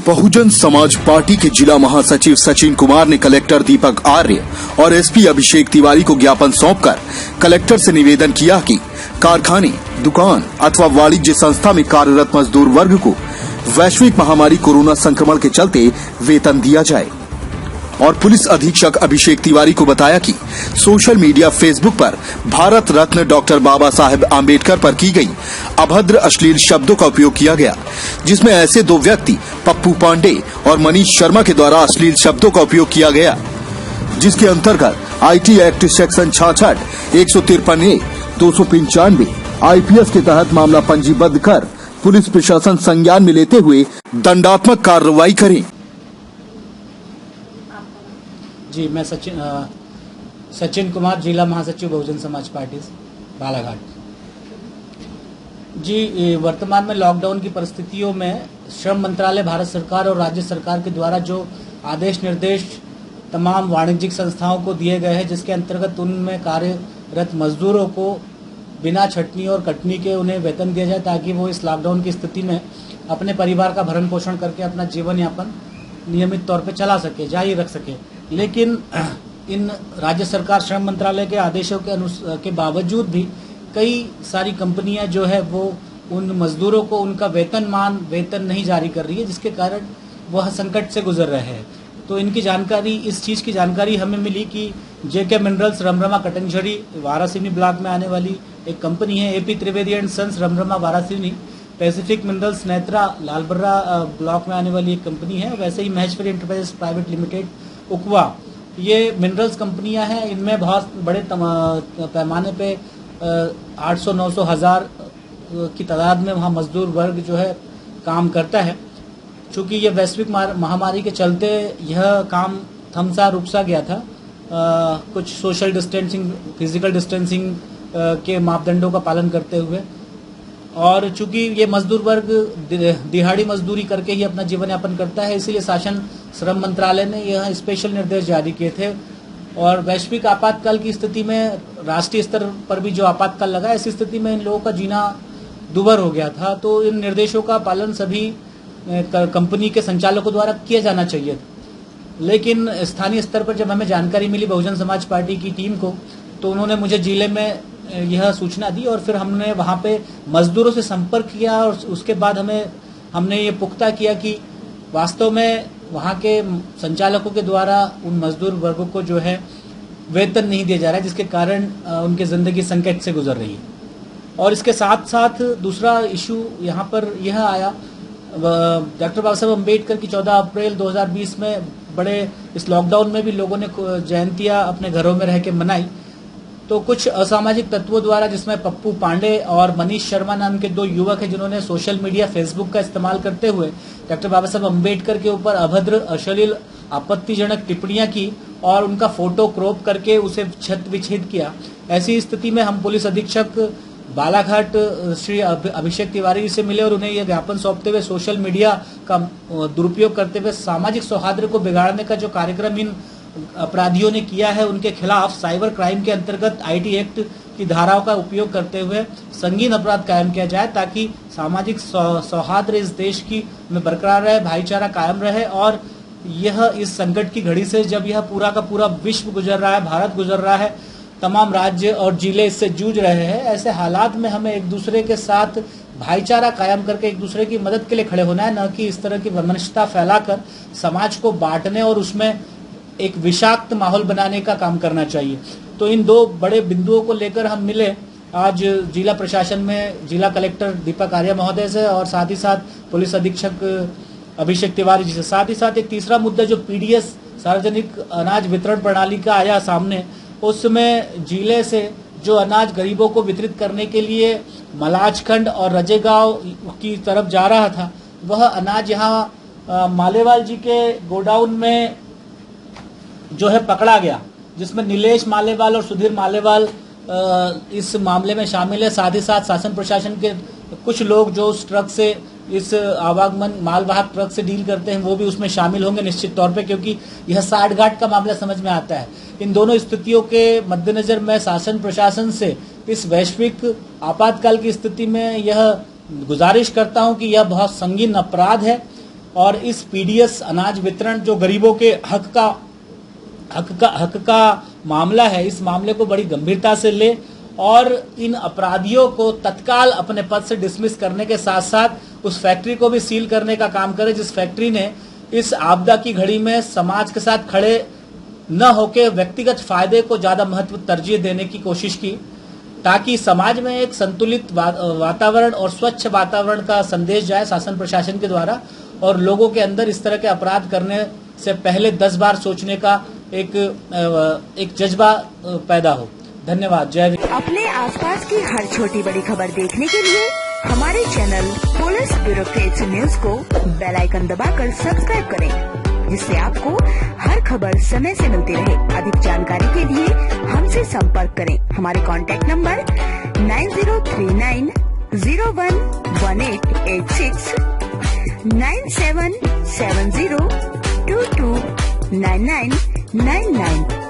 Bahujan Samaj party के जिला महासचिव सचिन कुमार ने कलेक्टर दीपक आर्य और एसपी अभिषेक तिवारी को ज्ञापन सौंपकर कलेक्टर से निवेदन किया कि कारखाने, दुकान अथवा वाणिज्य संस्था में कार्यरत मजदूर वर्ग को वैश्विक महामारी कोरोना संक्रमण के चलते वेतन दिया जाए। और पुलिस अधीक्षक अभिषेक तिवारी को बताया कि सोशल मीडिया फेसबुक पर भारत रत्न डॉक्टर बाबा साहेब आम्बेडकर पर की गई अभद्र अश्लील शब्दों का उपयोग किया गया, जिसमें ऐसे दो व्यक्ति पप्पू पांडे और मनीष शर्मा के द्वारा अश्लील शब्दों का उपयोग किया गया, जिसके अंतर्गत IT act section 66, 153A, 295 IPS के तहत मामला पंजीबद्ध कर पुलिस प्रशासन संज्ञान में लेते हुए दंडात्मक कार्रवाई करे। जी, मैं सचिन कुमार, जिला महासचिव बहुजन समाज पार्टी बालाघाट। जी, वर्तमान में लॉकडाउन की परिस्थितियों में श्रम मंत्रालय, भारत सरकार और राज्य सरकार के द्वारा जो आदेश निर्देश तमाम वाणिज्यिक संस्थाओं को दिए गए हैं, जिसके अंतर्गत उनमें कार्यरत मजदूरों को बिना छटनी और कटनी के उन्हें वेतन दिया जाए, ताकि वो इस लॉकडाउन की स्थिति में अपने परिवार का भरण पोषण करके अपना जीवन यापन नियमित तौर पे चला सके, जारी रख सके। लेकिन इन राज्य सरकार श्रम मंत्रालय के आदेशों के बावजूद भी कई सारी कंपनियां जो है वो उन मजदूरों को उनका वेतन नहीं जारी कर रही है, जिसके कारण वह संकट से गुजर रहे हैं। तो इस चीज़ की जानकारी हमें मिली कि JK minerals Ramrama Katanjadi Waraseoni block में आने वाली एक कंपनी है, AP Trivedi and sons Ramrama Waraseoni, Pacific minerals Netra Lalbarra block में आने वाली एक कंपनी है, वैसे ही Maheshwari enterprises private limited Ukwa, ये मिनरल्स कंपनियां हैं। इनमें बहुत बड़े पैमाने पे 800, 900, 1000 की तादाद में वहाँ मजदूर वर्ग जो है काम करता है। चूँकि ये वैश्विक महामारी के चलते यह काम थमसा रुक सा गया था, कुछ सोशल डिस्टेंसिंग, फिजिकल डिस्टेंसिंग के मापदंडों का पालन करते हुए, और चूंकि ये मजदूर वर्ग दिहाड़ी मजदूरी करके ही अपना जीवन यापन करता है, इसीलिए शासन श्रम मंत्रालय ने यह स्पेशल निर्देश जारी किए थे। और वैश्विक आपातकाल की स्थिति में राष्ट्रीय स्तर पर भी जो आपातकाल लगा, ऐसी स्थिति में इन लोगों का जीना दुभर हो गया था। तो इन निर्देशों का पालन सभी कंपनी के संचालकों द्वारा किया जाना चाहिए। लेकिन स्थानीय स्तर पर जब हमें जानकारी मिली बहुजन समाज पार्टी की टीम को, तो उन्होंने मुझे जिले में यह सूचना दी और फिर हमने वहाँ पे मजदूरों से संपर्क किया और उसके बाद हमने ये पुख्ता किया कि वास्तव में वहाँ के संचालकों के द्वारा उन मजदूर वर्गों को जो है वेतन नहीं दिया जा रहा है, जिसके कारण उनकी ज़िंदगी संकट से गुजर रही है। और इसके साथ साथ दूसरा इशू यहाँ पर यह आया, डॉक्टर बाबा साहेब अम्बेडकर की 14 अप्रैल 2020 में बड़े इस लॉकडाउन में भी लोगों ने जयंतियाँ अपने घरों में रह के मनाई। तो कुछ असामाजिक तत्वों द्वारा, जिसमें पप्पू पांडे और मनीष शर्मा नाम के दो युवक हैं, जिन्होंने सोशल मीडिया फेसबुक का इस्तेमाल करते हुए डॉक्टर बाबा साहब अम्बेडकर के ऊपर अभद्र, अश्लील, आपत्तिजनक टिप्पणियां की और उनका फोटो क्रॉप करके उसे छत विच्छेद किया। ऐसी स्थिति में हम पुलिस अधीक्षक बालाघाट श्री अभिषेक तिवारी से मिले और उन्हें यह ज्ञापन सौंपते हुए सोशल मीडिया का दुरुपयोग करते हुए सामाजिक सौहार्द को बिगाड़ने का जो कार्यक्रम इन अपराधियों ने किया है, उनके खिलाफ साइबर क्राइम के अंतर्गत आईटी एक्ट की धाराओं का उपयोग करते हुए संगीन अपराध कायम किया जाए, ताकि सामाजिक सौहार्द इस देश की में बरकरार रहे, भाईचारा कायम रहे। और यह इस संकट की घड़ी से, जब यह पूरा का पूरा विश्व गुजर रहा है, भारत गुजर रहा है, तमाम राज्य और जिले इससे जूझ रहे हैं, ऐसे हालात में हमें एक दूसरे के साथ भाईचारा कायम करके एक दूसरे की मदद के लिए खड़े होना है, न कि इस तरह की वैमनस्यता फैलाकर समाज को बांटने और उसमें एक विषाक्त माहौल बनाने का काम करना चाहिए। तो इन दो बड़े बिंदुओं को लेकर हम मिले आज जिला प्रशासन में, जिला कलेक्टर दीपक आर्य महोदय से और साथ ही साथ पुलिस अधीक्षक अभिषेक तिवारी जी से। साथ ही साथ एक तीसरा मुद्दा जो पीडीएस सार्वजनिक अनाज वितरण प्रणाली का आया सामने, उसमें जिले से जो अनाज गरीबों को वितरित करने के लिए मलाजखंड और रजेगांव की तरफ जा रहा था, वह अनाज यहाँ मालेवाल जी के गोडाउन में जो है पकड़ा गया, जिसमें नीलेश मालेवाल और सुधीर मालेवाल इस मामले में शामिल है। साथ ही साथ शासन प्रशासन के कुछ लोग जो उस ट्रक से, इस आवागमन मालवाहक ट्रक से डील करते हैं, वो भी उसमें शामिल होंगे निश्चित तौर पे, क्योंकि यह साठ घाट का मामला समझ में आता है। इन दोनों स्थितियों के मद्देनजर मैं शासन प्रशासन से इस वैश्विक आपातकाल की स्थिति में यह गुजारिश करता हूं कि यह बहुत संगीन अपराध है और इस पीडीएस अनाज वितरण जो गरीबों के हक का मामला है, इस मामले को बड़ी गंभीरता से ले और इन अपराधियों को तत्काल अपने पद से डिसमिस करने के साथ साथ उस फैक्ट्री को भी सील करने का काम करे जिस फैक्ट्री ने इस आपदा की घड़ी में समाज के साथ खड़े न होकर व्यक्तिगत फायदे को ज्यादा महत्व तरजीह देने की कोशिश की, ताकि समाज में एक संतुलित वातावरण और स्वच्छ वातावरण का संदेश जाए शासन प्रशासन के द्वारा और लोगों के अंदर इस तरह के अपराध करने से पहले 10 बार सोचने का एक जज्बा पैदा हो। धन्यवाद। जय हिंद। अपने आसपास की हर छोटी बड़ी खबर देखने के लिए हमारे चैनल पुलिस ब्यूरोक्रेट्स न्यूज को बेल आइकन दबाकर सब्सक्राइब करें, जिससे आपको हर खबर समय से मिलती रहे। अधिक जानकारी के लिए हमसे संपर्क करें। हमारे कॉन्टैक्ट नंबर 9039011886, 9770229999।